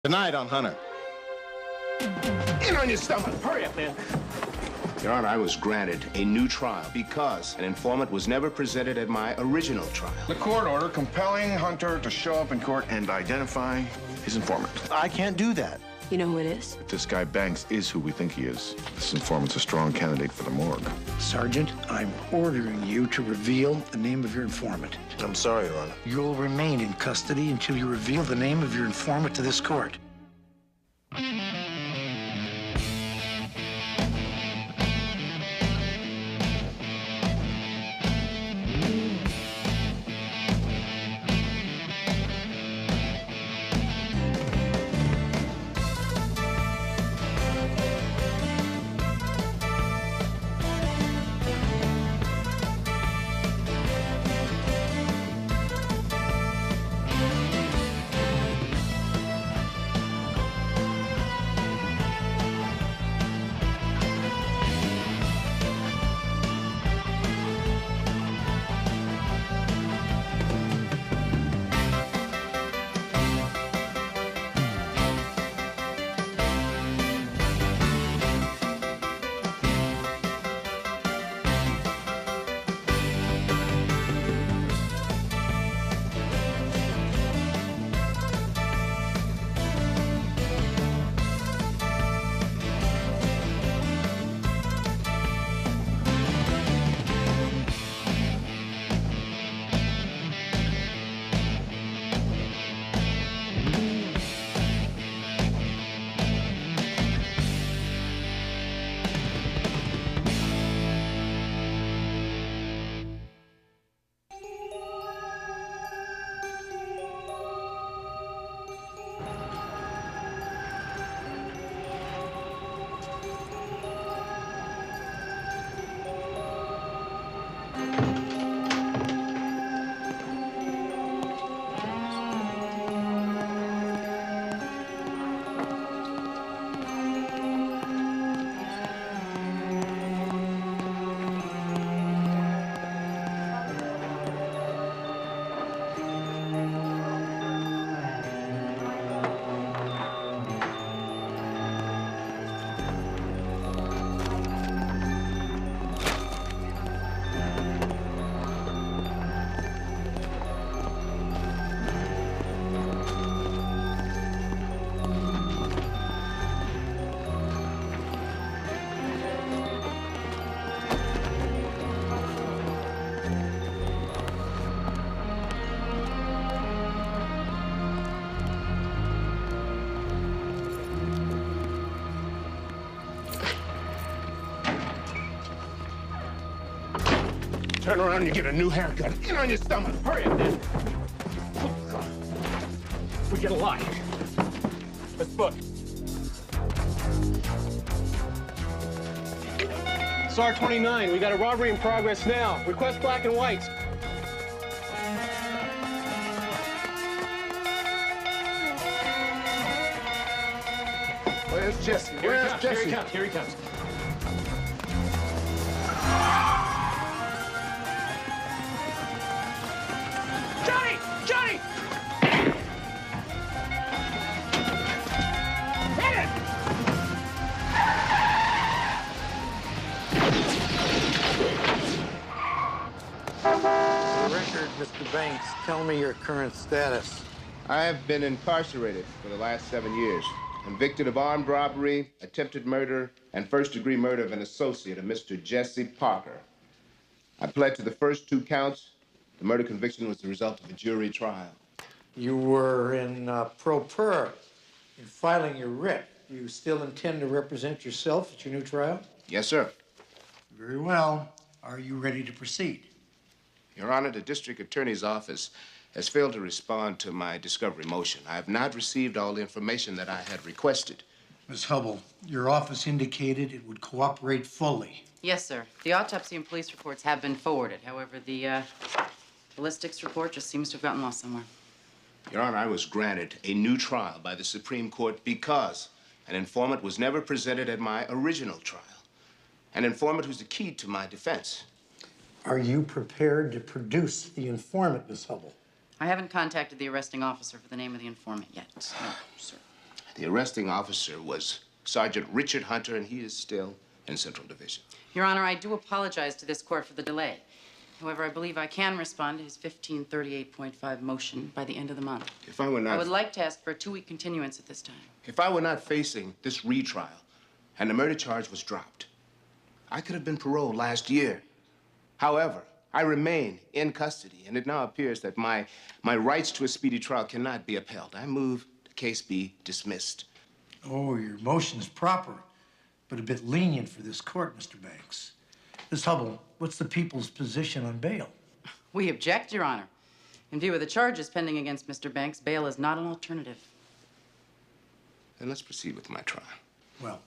Denied on Hunter. In on your stomach. Hurry up, man. Your Honor, I was granted a new trial because an informant was never presented at my original trial. The court order compelling Hunter to show up in court and identify his informant. I can't do that. You know who it is? If this guy Banks is who we think he is, this informant's a strong candidate for the morgue. Sergeant, I'm ordering you to reveal the name of your informant. I'm sorry, Your Honor. You'll remain in custody until you reveal the name of your informant to this court. Turn around and you get a new haircut. In on your stomach. Hurry up, man. We get a lock. Let's book. SAR 29, we got a robbery in progress now. Request black and whites. Where's Jesse? Where's Jesse? Here he comes. Johnny! Johnny! Hit it! For the record, Mr. Banks, tell me your current status. I have been incarcerated for the last 7 years, convicted of armed robbery, attempted murder, and first-degree murder of an associate of Mr. Jesse Parker. I pled to the first 2 counts. The murder conviction was the result of a jury trial. You were in pro per in filing your writ. You still intend to represent yourself at your new trial? Yes, sir. Very well. Are you ready to proceed? Your Honor, the district attorney's office has failed to respond to my discovery motion. I have not received all the information that I had requested. Ms. Hubble, your office indicated it would cooperate fully. Yes, sir. The autopsy and police reports have been forwarded. However, the ballistics report just seems to have gotten lost somewhere. Your Honor, I was granted a new trial by the Supreme Court because an informant was never presented at my original trial. An informant who's the key to my defense. Are you prepared to produce the informant, Ms. Hubble? I haven't contacted the arresting officer for the name of the informant yet. No, sir. The arresting officer was Sergeant Richard Hunter, and he is still in Central Division. Your Honor, I do apologize to this court for the delay. However, I believe I can respond to his 1538.5 motion by the end of the month. If I were not... I would like to ask for a 2-week continuance at this time. If I were not facing this retrial and the murder charge was dropped, I could have been paroled last year. However, I remain in custody, and it now appears that my rights to a speedy trial cannot be upheld. I move the case be dismissed. Oh, your motion's proper, but a bit lenient for this court, Mr. Banks. Miss Hubble, what's the people's position on bail? We object, Your Honor. In view of the charges pending against Mr. Banks, bail is not an alternative. Then let's proceed with my trial. Well,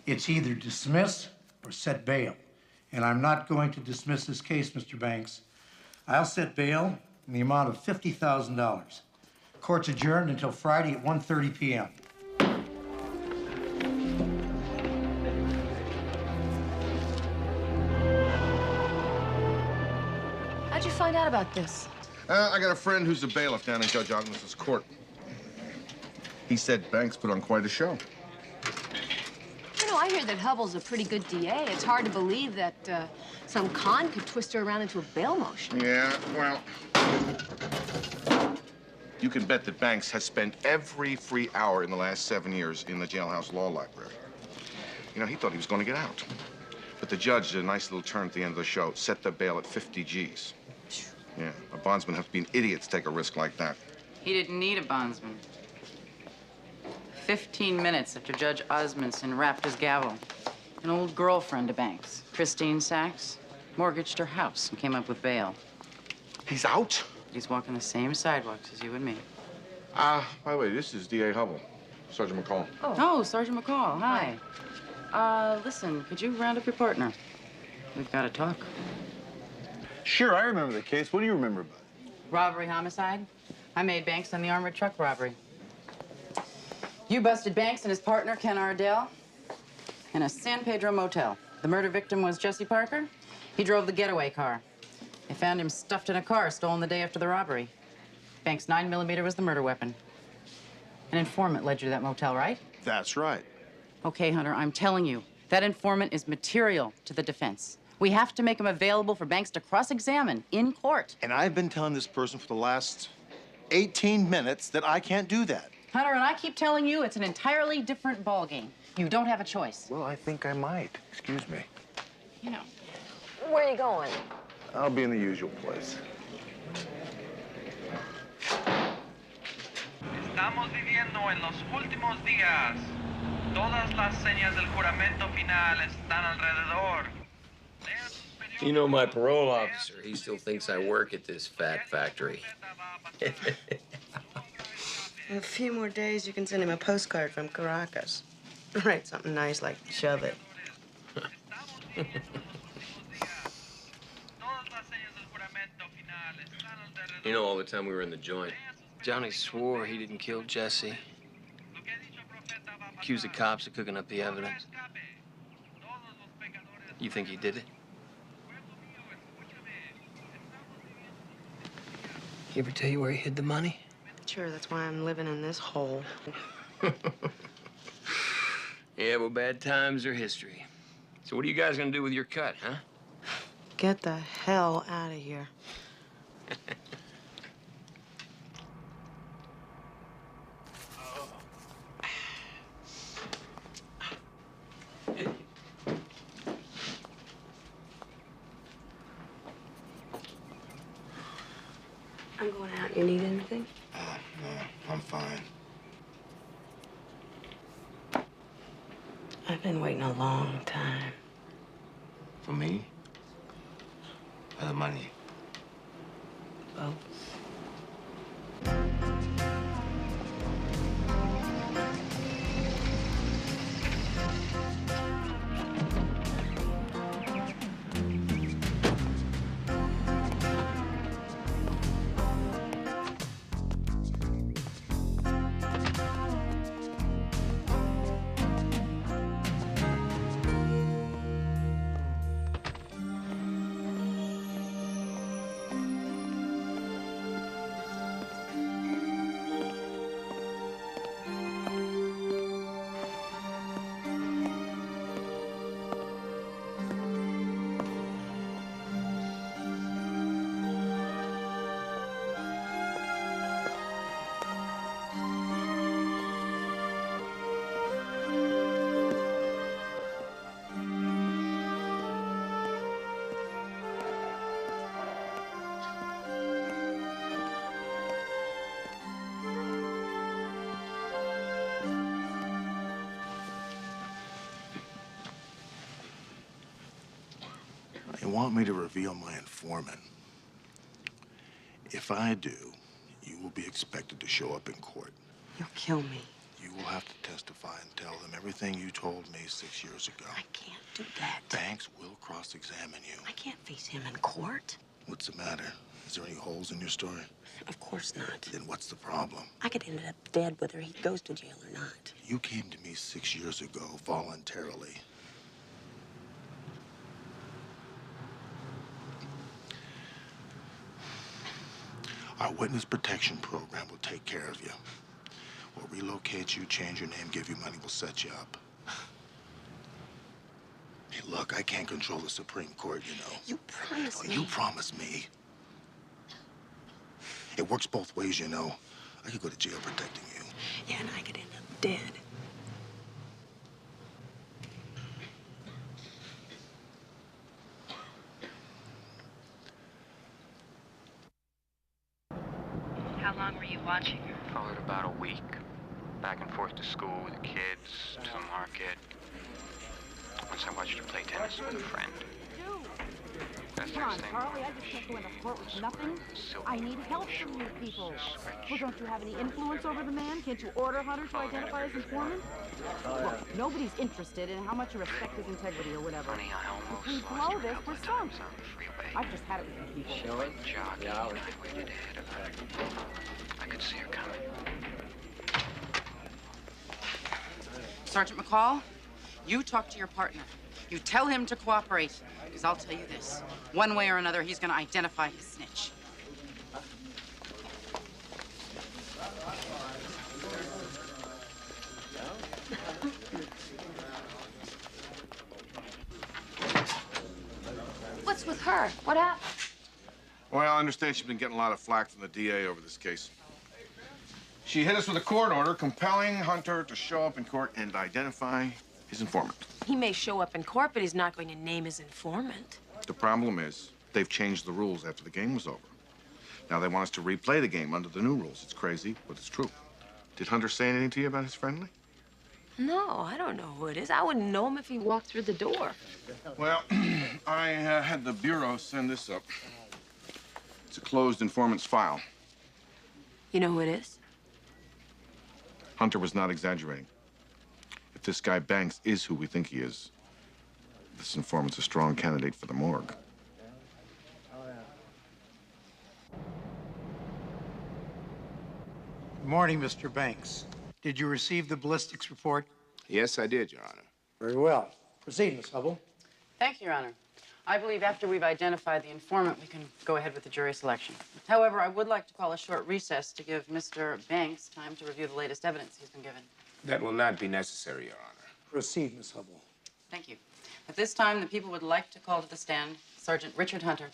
it's either dismiss or set bail. And I'm not going to dismiss this case, Mr. Banks. I'll set bail in the amount of $50,000. Court's adjourned until Friday at 1:30 p.m. How'd you find out about this? I got a friend who's a bailiff down in Judge Agnes's court. He said Banks put on quite a show. You know, I hear that Hubble's a pretty good DA. It's hard to believe that some con could twist her around into a bail motion. Yeah, well, you can bet that Banks has spent every free hour in the last 7 years in the jailhouse law library. You know, he thought he was going to get out. But the judge did a nice little turn at the end of the show, set the bail at 50 G's. Yeah, a bondsman has to be an idiot to take a risk like that. He didn't need a bondsman. 15 minutes after Judge Osmondson rapped his gavel, an old girlfriend of Banks, Christine Sachs, mortgaged her house and came up with bail. He's out? He's walking the same sidewalks as you and me. By the way, this is D.A. Hubble, Sergeant McCall. Oh, Sergeant McCall, hi. Listen, could you round up your partner? We've got to talk. Sure, I remember the case. What do you remember about it? Robbery, homicide. I made Banks on the armored truck robbery. You busted Banks and his partner, Ken Ardell, in a San Pedro motel. The murder victim was Jesse Parker. He drove the getaway car. They found him stuffed in a car stolen the day after the robbery. Banks' 9mm was the murder weapon. An informant led you to that motel, right? That's right. Okay, Hunter, I'm telling you, that informant is material to the defense. We have to make him available for Banks to cross-examine in court. And I've been telling this person for the last 18 minutes that I can't do that. Hunter, and I keep telling you it's an entirely different ballgame. You don't have a choice. Well, I think I might. Excuse me. You know. Where are you going? I'll be in the usual place. Estamos viviendo en los últimos días. Todas las señas del juramento final están alrededor. You know, my parole officer, he still thinks I work at this fat factory. In a few more days, you can send him a postcard from Caracas. Write something nice like shove it. You know, all the time we were in the joint, Johnny swore he didn't kill Jesse. Accused the cops of cooking up the evidence. You think he did it? He ever tell you where he hid the money? Sure, that's why I'm living in this hole. Yeah, well, bad times are history. So what are you guys gonna do with your cut, huh? Get the hell out of here. I'm going out. You need anything? No, I'm fine. I've been waiting a long time. For me? Or the money? Both. want me to reveal my informant. If I do, you will be expected to show up in court. You'll kill me. You will have to testify and tell them everything you told me 6 years ago. I can't do that. Banks will cross-examine you. I can't face him in court. What's the matter? Is there any holes in your story? Of course not. Then what's the problem? I could end up dead whether he goes to jail or not. You came to me 6 years ago voluntarily. Our witness protection program will take care of you. We'll relocate you, change your name, give you money, we'll set you up. Hey, look, I can't control the Supreme Court, you know. You promised me. You promised me. It works both ways, you know. I could go to jail protecting you. Yeah, and I could end up dead. How long were you watching her? Followed about a week. Back and forth to school with the kids, to the market. Once I watched her play tennis with a friend. That's Come on, Charlie, I just can't go into court with nothing. I need help from you people. Well, don't you have any influence over the man? Can't you order Hunter to identify his informant? Look, nobody's interested in how much you respect his integrity or whatever. Honey, I almost If we lost blow her a this, couple we're of times stumped. on the freeway. I've just had it with you people. She went jogging, and I waited ahead of her. I could see her coming. Sergeant McCall, you talk to your partner. You tell him to cooperate, because I'll tell you this. One way or another, he's going to identify his snitch. What's with her? What happened? Well, I understand she's been getting a lot of flack from the DA over this case. She hit us with a court order compelling Hunter to show up in court and identify his informant. He may show up in court, but he's not going to name his informant. The problem is, they've changed the rules after the game was over. Now they want us to replay the game under the new rules. It's crazy, but it's true. Did Hunter say anything to you about his friendly? No, I don't know who it is. I wouldn't know him if he walked through the door. Well, I had the Bureau send this up. It's a closed informant's file. You know who it is? Hunter was not exaggerating. If this guy Banks is who we think he is, this informant's a strong candidate for the morgue. Good morning, Mr. Banks. Did you receive the ballistics report? Yes, I did, Your Honor. Very well. Proceed, Miss Hubble. Thank you, Your Honor. I believe after we've identified the informant, we can go ahead with the jury selection. However, I would like to call a short recess to give Mr. Banks time to review the latest evidence he's been given. That will not be necessary, Your Honor. Proceed, Miss Hubble. Thank you. At this time, the people would like to call to the stand Sergeant Richard Hunter.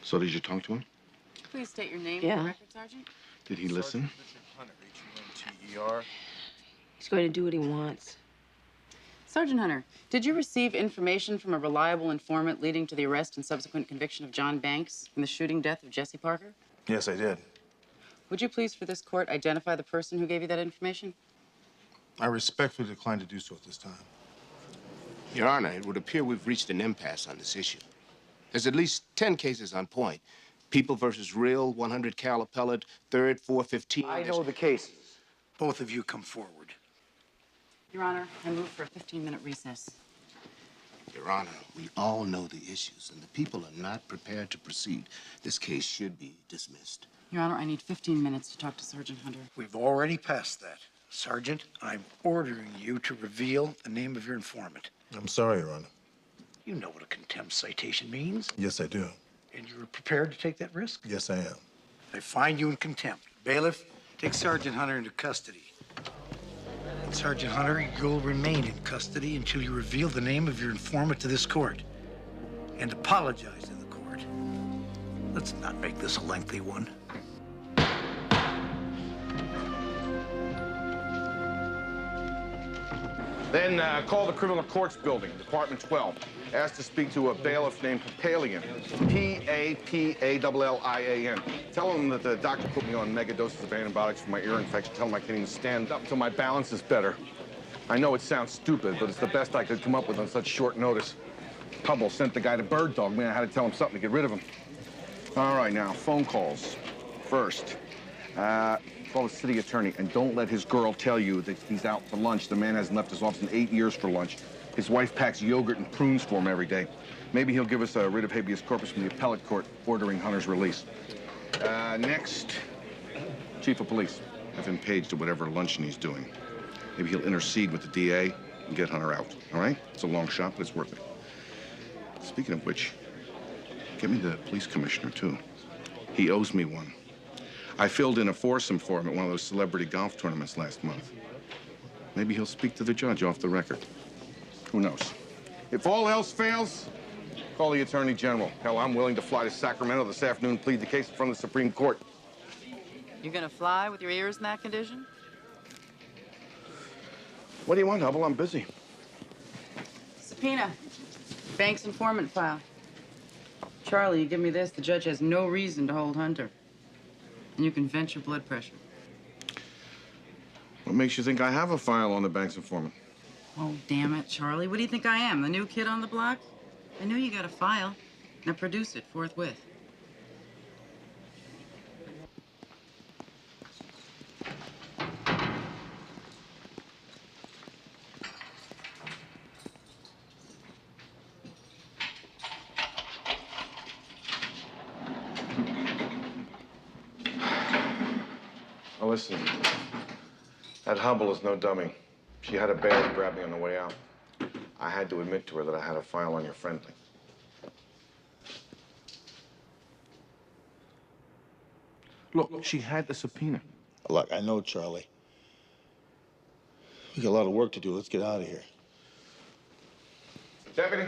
So did you talk to him? Please state your name Yeah. for the record, Sergeant. Did he listen? H-U-N-T-E-R. He's going to do what he wants. Sergeant Hunter, did you receive information from a reliable informant leading to the arrest and subsequent conviction of John Banks in the shooting death of Jesse Parker? Yes, I did. Would you please, for this court, identify the person who gave you that information? I respectfully decline to do so at this time. Your Honor, it would appear we've reached an impasse on this issue. There's at least 10 cases on point. People versus Real, 100 cal appellate, 3rd, 415. I know the cases. Both of you come forward. Your Honor, I move for a 15-minute recess. Your Honor, we all know the issues, and the people are not prepared to proceed. This case should be dismissed. Your Honor, I need 15 minutes to talk to Sergeant Hunter. We've already passed that. Sergeant, I'm ordering you to reveal the name of your informant. I'm sorry, Your Honor. You know what a contempt citation means. Yes, I do. And you're prepared to take that risk? Yes, I am. I find you in contempt. Bailiff, take Sergeant Hunter into custody. And Sergeant Hunter, you'll remain in custody until you reveal the name of your informant to this court. And apologize to the court. Let's not make this a lengthy one. Then call the Criminal Courts Building, Department 12. Ask to speak to a bailiff named Papalian, P-A-P-A-L-L-I-A-N. Tell him that the doctor put me on mega doses of antibiotics for my ear infection. Tell him I can't even stand up till my balance is better. I know it sounds stupid, but it's the best I could come up with on such short notice. Hubble sent the guy to Bird Dog. Man, I had to tell him something to get rid of him. All right, now, phone calls. First, call the city attorney, and don't let his girl tell you that he's out for lunch. The man hasn't left his office in 8 years for lunch. His wife packs yogurt and prunes for him every day. Maybe he'll give us a writ of habeas corpus from the appellate court ordering Hunter's release. Next, chief of police. Have him paged to whatever luncheon he's doing. Maybe he'll intercede with the DA and get Hunter out, all right? It's a long shot, but it's worth it. Speaking of which, get me the police commissioner, too. He owes me one. I filled in a foursome for him at one of those celebrity golf tournaments last month. Maybe he'll speak to the judge off the record. Who knows? If all else fails, call the Attorney General. Hell, I'm willing to fly to Sacramento this afternoon and plead the case in front of the Supreme Court. You gonna fly with your ears in that condition? What do you want, Hubble? I'm busy. Subpoena. Bank's informant file. Charlie, you give me this. The judge has no reason to hold Hunter. And you can vent your blood pressure. What makes you think I have a file on the bank's informant? Oh, damn it, Charlie. What do you think I am, the new kid on the block? I know you got a file. Now produce it forthwith. Now listen, that Hubble is no dummy. She had a bailiff grab me on the way out. I had to admit to her that I had a file on your friendly. Look, she had the subpoena. Look, I know, Charlie. We got a lot of work to do. Let's get out of here. Deputy.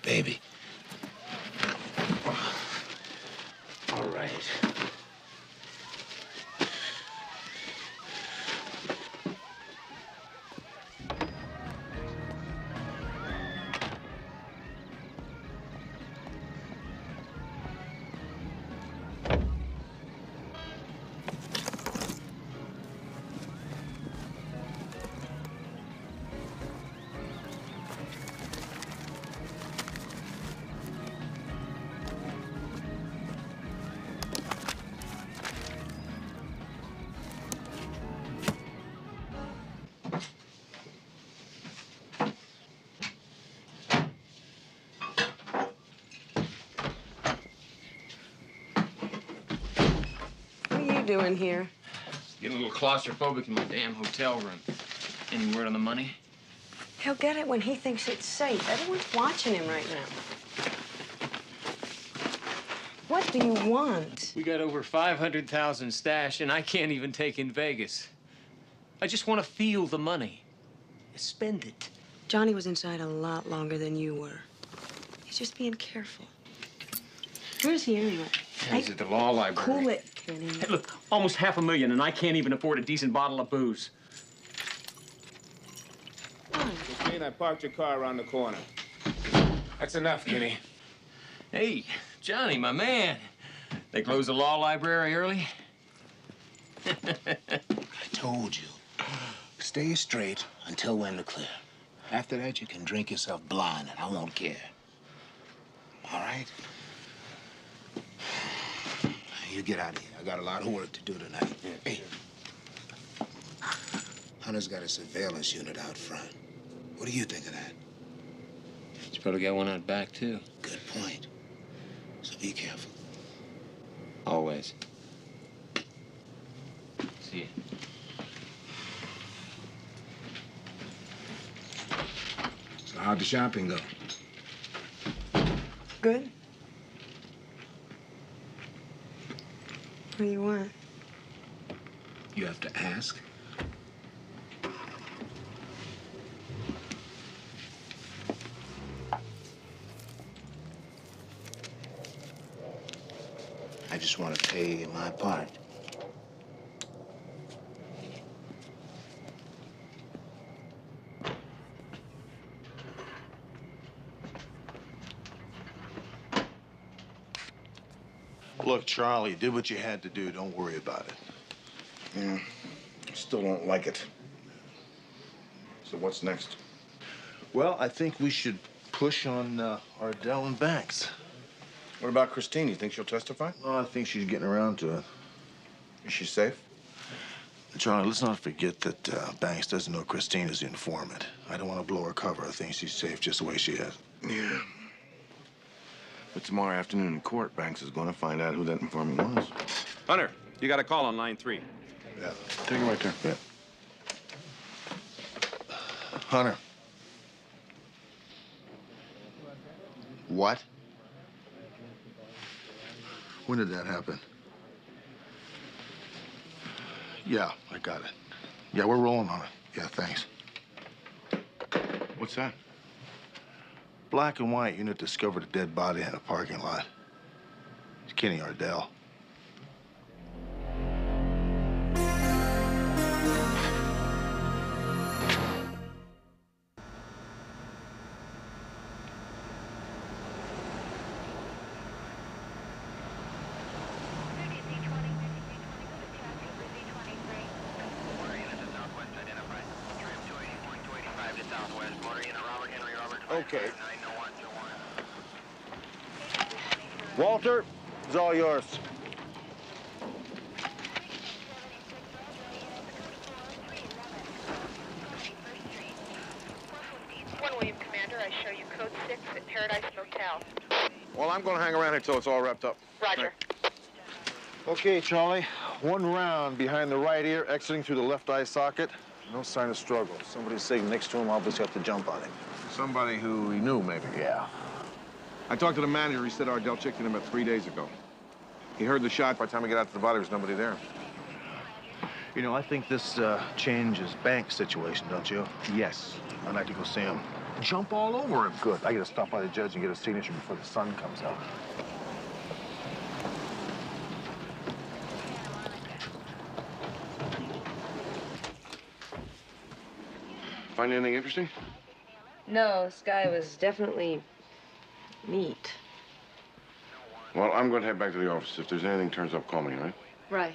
Baby. All right. Doing here? Getting a little claustrophobic in my damn hotel room. Any word on the money? He'll get it when he thinks it's safe. Everyone's watching him right now. What do you want? We got over 500,000 stashed, and I can't even take in Vegas. I just want to feel the money. Spend it. Johnny was inside a lot longer than you were. He's just being careful. Where is he anyway? He's at the law library. Cool it, Kenny. Hey, look, almost $500,000, and I can't even afford a decent bottle of booze. Christine, I parked your car around the corner. That's enough, Kenny. Hey, Johnny, my man. They close the law library early? I told you. Stay straight until we're in the clear. After that, you can drink yourself blind, and I won't care. All right? You get out of here. I got a lot of work to do tonight. Hey. Hunter's got a surveillance unit out front. What do you think of that? He's probably got one out back, too. Good point. So be careful. Always. See you. So how'd the shopping go? Good. What do you want? You have to ask. I just want to pay my part. Look, Charlie, you did what you had to do. Don't worry about it. Yeah, still don't like it. So what's next? Well, I think we should push on Ardell and Banks. What about Christine? You think she'll testify? Well, I think she's getting around to it. Is she safe? Charlie, let's not forget that Banks doesn't know Christine is the informant. I don't want to blow her cover. I think she's safe just the way she is. Yeah. But tomorrow afternoon in court, Banks is going to find out who that informant was. Hunter, you got a call on line 3. Yeah. Take it right there. Yeah. Hunter. What? When did that happen? Yeah, I got it. Yeah, we're rolling on it. Yeah, thanks. What's that? Black and white unit discovered a dead body in a parking lot. It's Kenny Ardell. Okay. Walter, it's all yours. William, Commander, I show you code 6 at Paradise Motel. Well, I'm going to hang around here till it's all wrapped up. Roger. Okay, Charlie. One round behind the right ear, exiting through the left eye socket. No sign of struggle. Somebody sitting next to him obviously have to jump on him. Somebody who he knew, maybe. Yeah. I talked to the manager. He said Ardell checked in about 3 days ago. He heard the shot. By the time we got out to the body, there was nobody there. You know, I think this changes Banks' situation, don't you? Yes. I'd like to go see him. Jump all over him. Good. I gotta stop by the judge and get a signature before the sun comes out. Find anything interesting? No, this guy was definitely neat. Well, I'm going to head back to the office. If there's anything turns up, call me, all right? Right.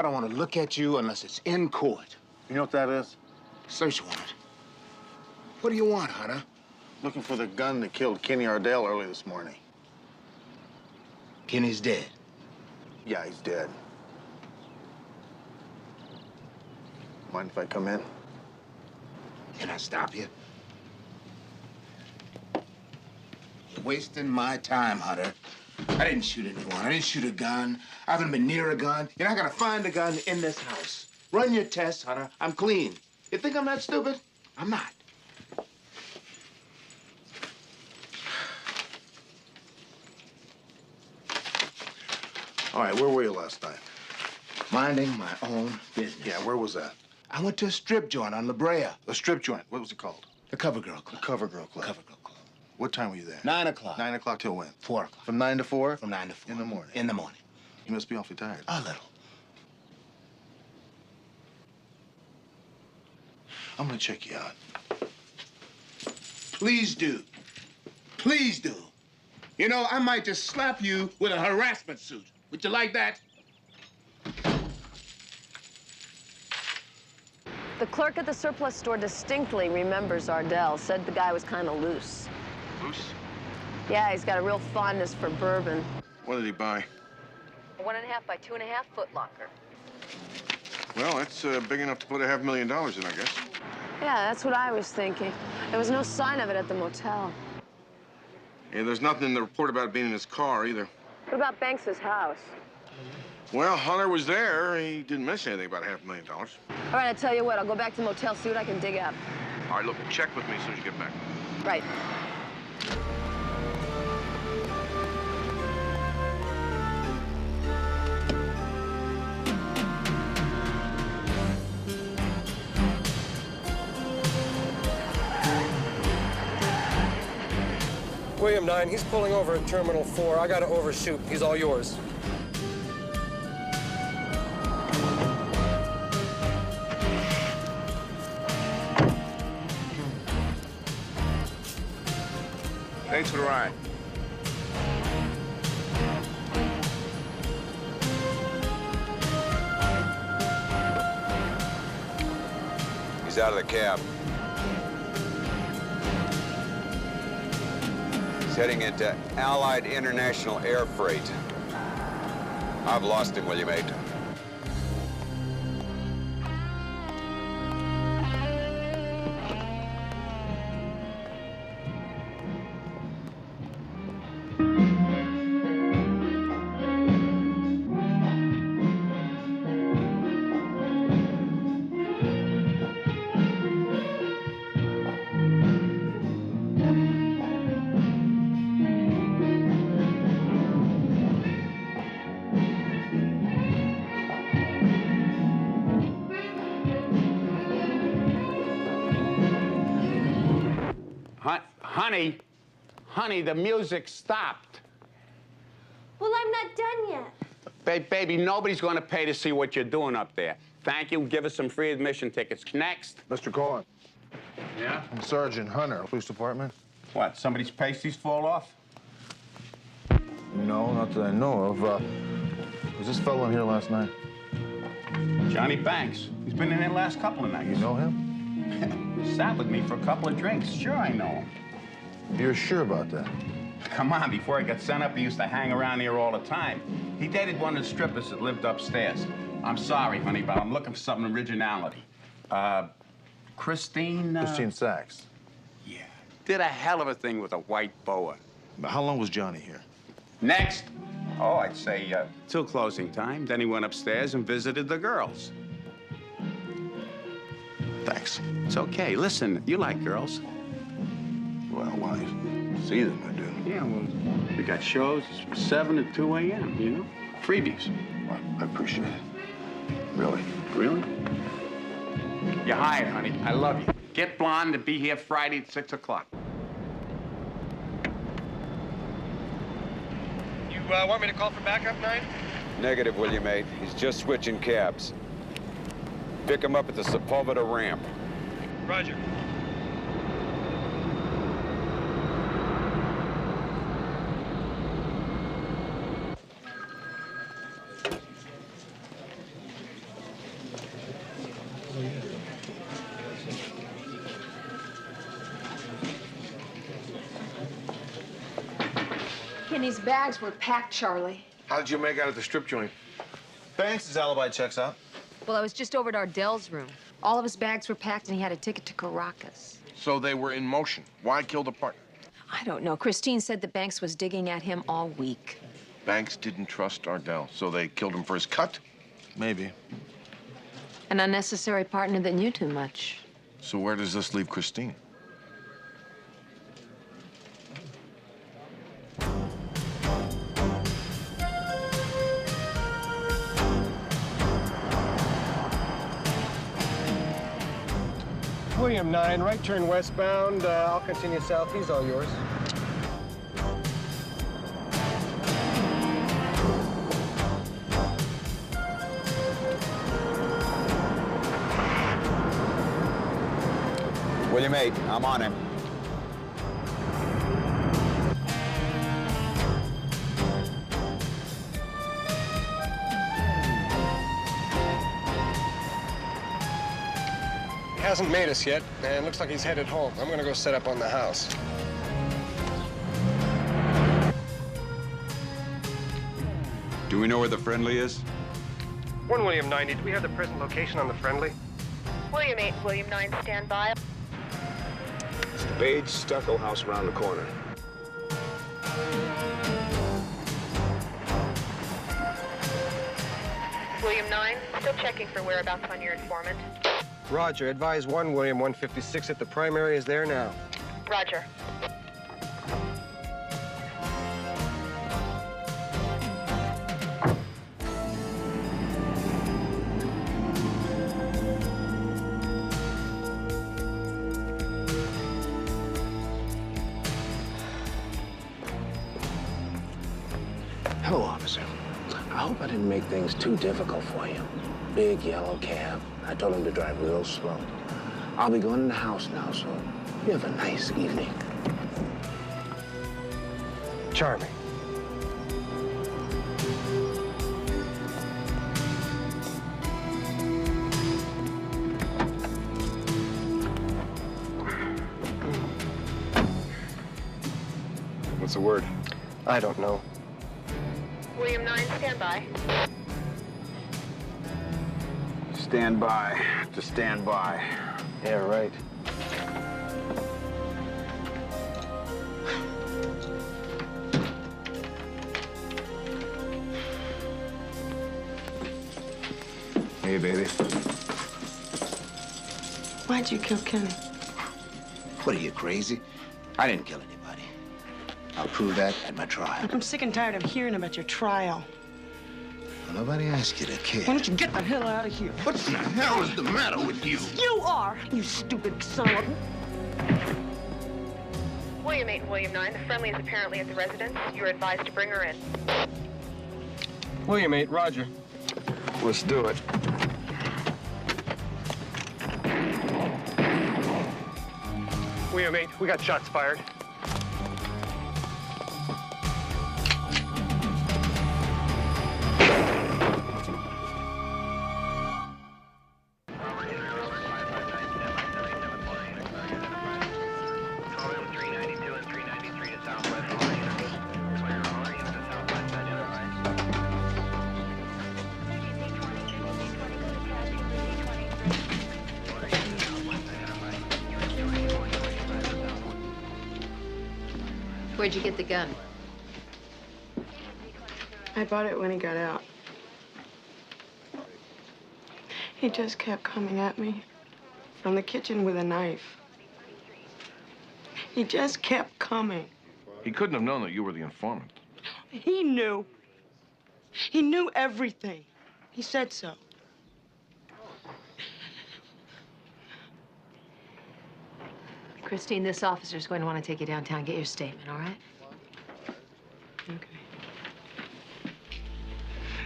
I don't want to look at you unless it's in court. You know what that is? Search warrant. What do you want, Hunter? Looking for the gun that killed Kenny Ardell early this morning. Kenny's dead. Yeah, he's dead. Mind if I come in? Can I stop you? You're wasting my time, Hunter. I didn't shoot anyone. I didn't shoot a gun. I haven't been near a gun. You're not gonna find a gun in this house. Run your tests, Hunter. I'm clean. You think I'm that stupid? I'm not. All right, where were you last night? Minding my own business. Yeah, where was that? I went to a strip joint on La Brea. A strip joint? What was it called? The Cover Girl Club. The Cover Girl Club. Cover Girl Club. What time were you there? 9 o'clock. 9 o'clock till when? 4 o'clock. From 9 to 4? From 9 to 4. In the morning? In the morning. You must be awfully tired. A little. I'm gonna check you out. Please do. Please do. You know, I might just slap you with a harassment suit. Would you like that? The clerk at the surplus store distinctly remembers Ardell. Said the guy was kind of loose. Loose? Yeah, he's got a real fondness for bourbon. What did he buy? A 1.5 by 2.5 foot locker. Well, that's big enough to put $500,000 in, I guess. Yeah, that's what I was thinking. There was no sign of it at the motel. Yeah, there's nothing in the report about it being in his car, either. What about Banks's house? Well, Hunter was there. He didn't mention anything about $500,000. All right, I tell you what, I'll go back to the motel, see what I can dig up. All right, look, check with me as soon as you get back. Right. William 9, he's pulling over at Terminal 4. I gotta overshoot. He's all yours. Thanks for the ride. He's out of the cab. He's heading into Allied International Air Freight. I've lost him, William 8. Honey, the music stopped. Well, I'm not done yet. Baby, nobody's going to pay to see what you're doing up there. Thank you. Give us some free admission tickets. Next. Mr. Cohen. Yeah? I'm Sergeant Hunter, police department. What, somebody's pasties fall off? No, not that I know of. Was this fellow in here last night? Johnny Banks. He's been in here the last couple of nights. You know him? Sat with me for a couple of drinks. Sure, I know him. You're sure about that? Come on, before he got sent up, he used to hang around here all the time. He dated one of the strippers that lived upstairs. I'm sorry, honey, but I'm looking for some originality. Christine... Christine Sachs. Yeah. Did a hell of a thing with a white boa. But how long was Johnny here? Next. Oh, I'd say till closing time. Then he went upstairs and visited the girls. Thanks. It's okay. Listen, you like girls. Well, when I see them, I do. Yeah, well, we got shows from 7 to 2 a.m., you know? Freebies. Well, I appreciate it. Really? Really? You're hired, honey. I love you. Get blonde and be here Friday at 6 o'clock. You want me to call for backup, 9? Negative, William 8. He's just switching cabs. Pick him up at the Sepulveda ramp. Roger. these bags were packed, Charlie. How did you make out at the strip joint? Banks' alibi checks out. Well, I was just over at Ardell's room. All of his bags were packed, and he had a ticket to Caracas. So they were in motion. Why kill the partner? I don't know. Christine said that Banks was digging at him all week. Banks didn't trust Ardell, so they killed him for his cut? Maybe. An unnecessary partner that knew too much. So where does this leave Christine? William 9, right turn westbound. I'll continue south. He's all yours. William 8, I'm on him. He hasn't made us yet, and looks like he's headed home. I'm gonna go set up on the house. Do we know where the friendly is? 1 William 90, do we have the present location on the friendly? William 8, William 9, stand by. It's the beige stucco house around the corner. William 9, still checking for whereabouts on your informant. Roger, advise 1 William 156 that the primary is there now. Roger. Hello, officer. I hope I didn't make things too difficult for you. Big yellow cab. I told him to drive real slow. I'll be going in the house now, so you have a nice evening. Charming. What's the word? I don't know. William 9, stand by. Stand by to stand by. Yeah, right. Hey, baby. Why'd you kill Kenny? What are you, crazy? I didn't kill anybody. I'll prove that at my trial. I'm sick and tired of hearing about your trial. Well, nobody asked you to kill. Why don't you get the hell out of here? What the hell is the matter with you? You are, you stupid son of a... William 8 and William 9, the friendly is apparently at the residence. You're advised to bring her in. William 8, Roger. Let's do it. William 8, we got shots fired. Where'd you get the gun? I bought it when he got out. He just kept coming at me from the kitchen with a knife. He just kept coming. He couldn't have known that you were the informant. He knew. He knew everything. He said so. Christine, this officer's going to want to take you downtown. Get your statement, all right? Okay.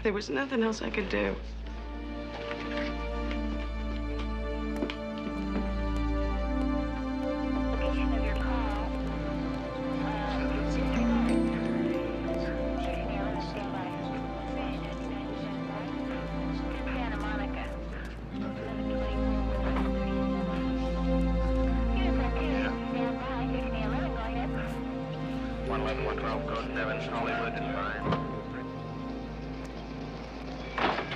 There was nothing else I could do.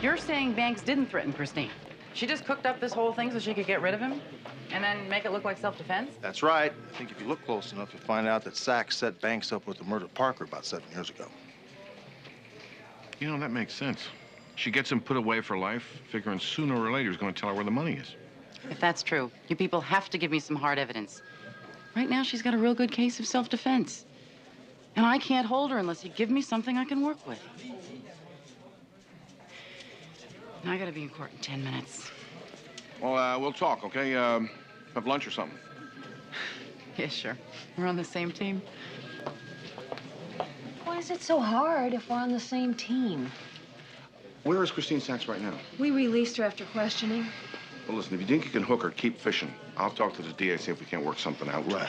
You're saying Banks didn't threaten Christine. She just cooked up this whole thing so she could get rid of him and then make it look like self-defense? That's right. I think if you look close enough, you'll find out that Sachs set Banks up with the murder of Parker about 7 years ago. You know, that makes sense. She gets him put away for life, figuring sooner or later he's going to tell her where the money is. If that's true, you people have to give me some hard evidence. Right now, she's got a real good case of self-defense. And I can't hold her unless you give me something I can work with. Now, I gotta be in court in 10 minutes. Well, we'll talk, okay? Have lunch or something. Yeah, sure. We're on the same team. Why is it so hard if we're on the same team? Where is Christine Sachs right now? We released her after questioning. Well, listen, if you think you can hook her, keep fishing. I'll talk to the DA, see if we can't work something out. Right.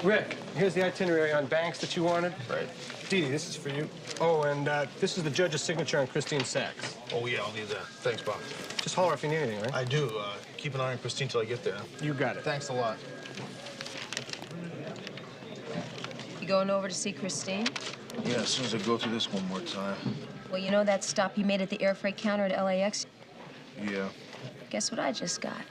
Rick, here's the itinerary on Banks that you wanted. Right. Dee Dee, this is for you. Oh, and this is the judge's signature on Christine Sachs. Oh, yeah, I'll need that. Thanks, Bob. Just holler if you need anything, right? I do. Keep an eye on Christine till I get there. You got it. Thanks a lot. You going over to see Christine? Yeah, as soon as I go through this one more time. Well, you know that stop you made at the air freight counter at LAX? Yeah. Guess what I just got?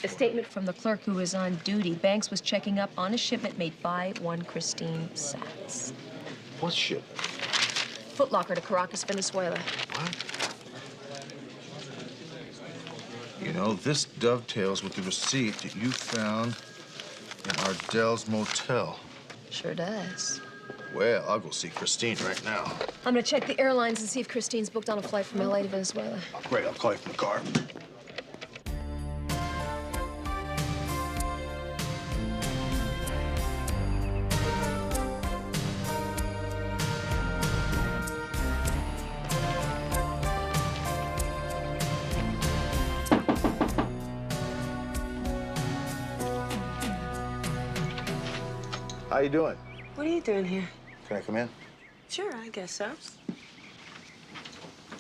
A statement from the clerk who was on duty. Banks was checking up on a shipment made by one Christine Sachs. What shipment? Foot Locker to Caracas, Venezuela. What? You know, this dovetails with the receipt that you found in Ardell's motel. Sure does. Well, I'll go see Christine right now. I'm gonna check the airlines and see if Christine's booked on a flight from LA to Venezuela. Great, I'll call you from the car. How you doing? What are you doing here? Can I come in? Sure, I guess so.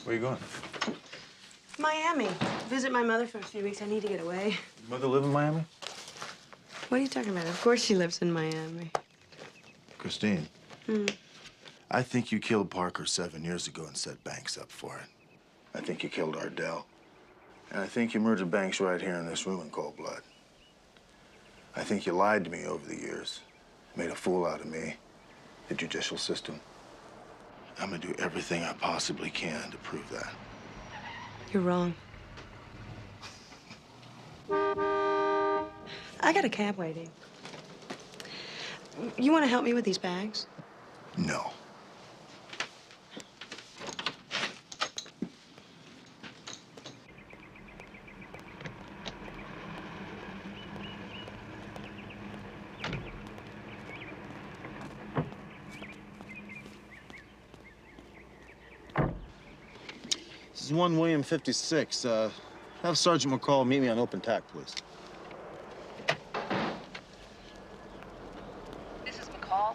Where you going? Miami. Visit my mother for a few weeks. I need to get away. Your mother live in Miami? What are you talking about? Of course she lives in Miami. Christine, I think you killed Parker 7 years ago and set Banks up for it. I think you killed Ardell. And I think you murdered Banks right here in this room in cold blood. I think you lied to me over the years, made a fool out of me, the judicial system. I'm gonna do everything I possibly can to prove that. You're wrong. I got a cab waiting. You want to help me with these bags? No. This is 1 William 56. Have Sergeant McCall meet me on open tack, please. This is McCall.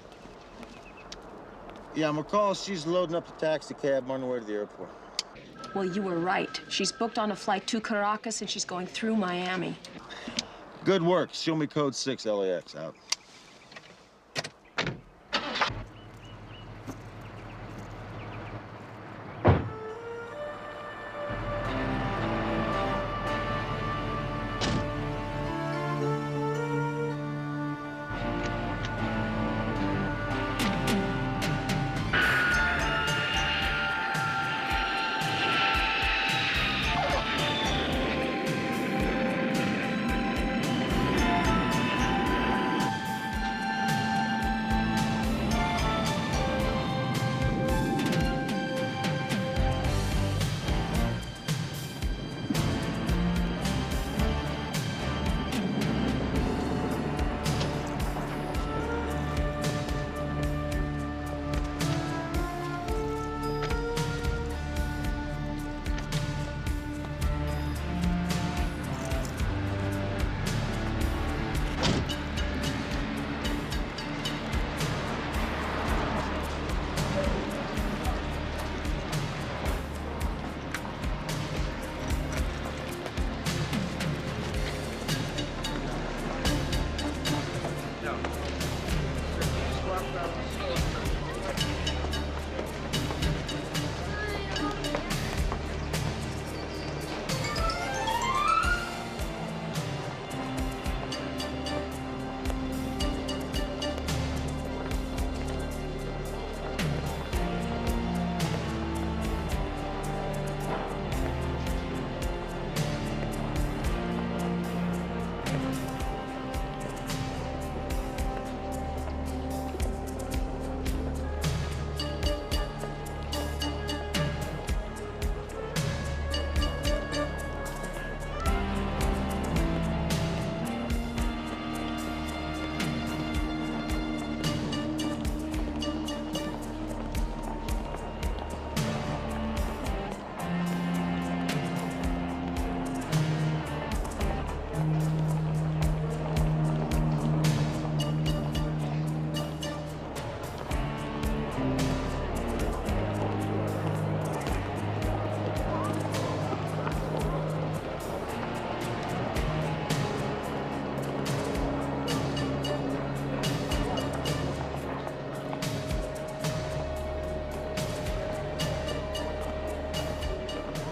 Yeah, McCall, she's loading up the taxi cab on the way to the airport. Well, you were right. She's booked on a flight to Caracas, and she's going through Miami. Good work. Show me code 6 LAX out.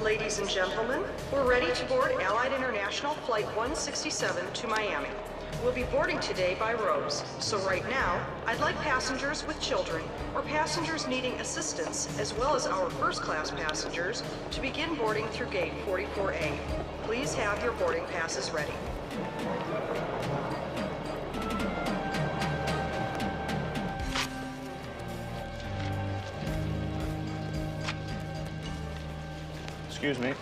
Ladies and gentlemen, we're ready to board Allied International Flight 167 to Miami. We'll be boarding today by rows, so right now, I'd like passengers with children or passengers needing assistance, as well as our first-class passengers, to begin boarding through gate 44A. Please have your boarding passes ready. Excuse me.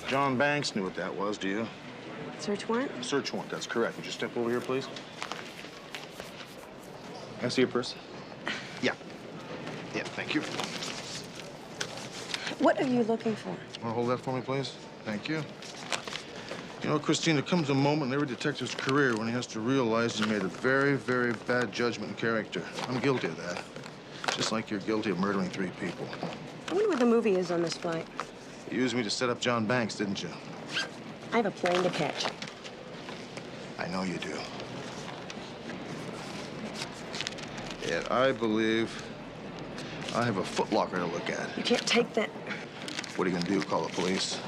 John Banks knew what that was, do you? Search warrant? Search warrant, that's correct. Would you step over here, please? Can I see your purse? Yeah. Yeah, thank you. What are you looking for? Want to hold that for me, please? Thank you. You know, Christine, there comes a moment in every detective's career when he has to realize he made a very, very bad judgment and character. I'm guilty of that. Just like you're guilty of murdering 3 people. I wonder what the movie is on this flight. You used me to set up John Banks, didn't you? I have a plane to catch. I know you do. And I believe I have a footlocker to look at. You can't take that. What are you gonna do, call the police?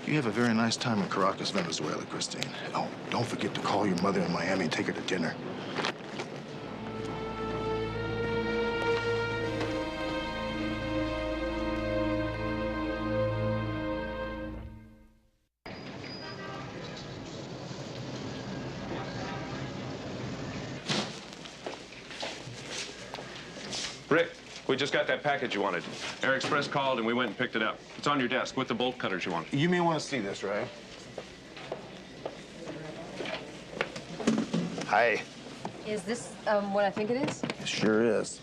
You have a very nice time in Caracas, Venezuela, Christine. Oh, don't forget to call your mother in Miami and take her to dinner. Rick, we just got that package you wanted. Air Express called and we went and picked it up. It's on your desk with the bolt cutters you want. You may want to see this, right? Hi. Is this what I think it is? It sure is.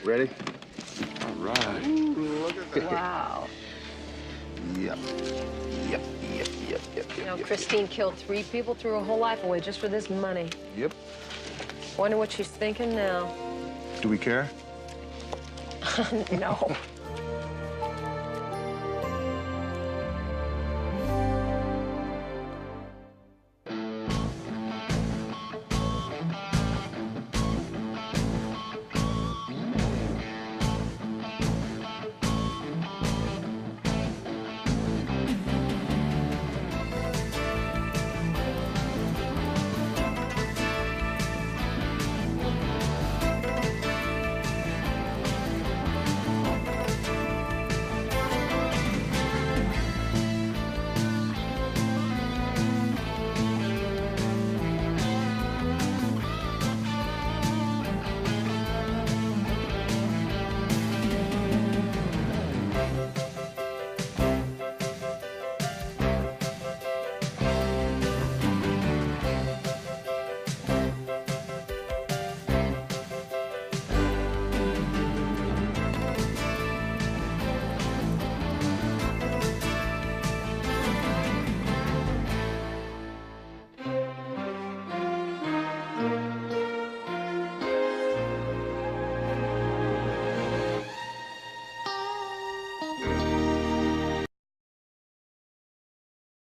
Ready? All right. Ooh, look at that. Wow. Yep. You know, Christine killed 3 people, threw her whole life away just for this money. Yep. Wonder what she's thinking now. Do we care? No.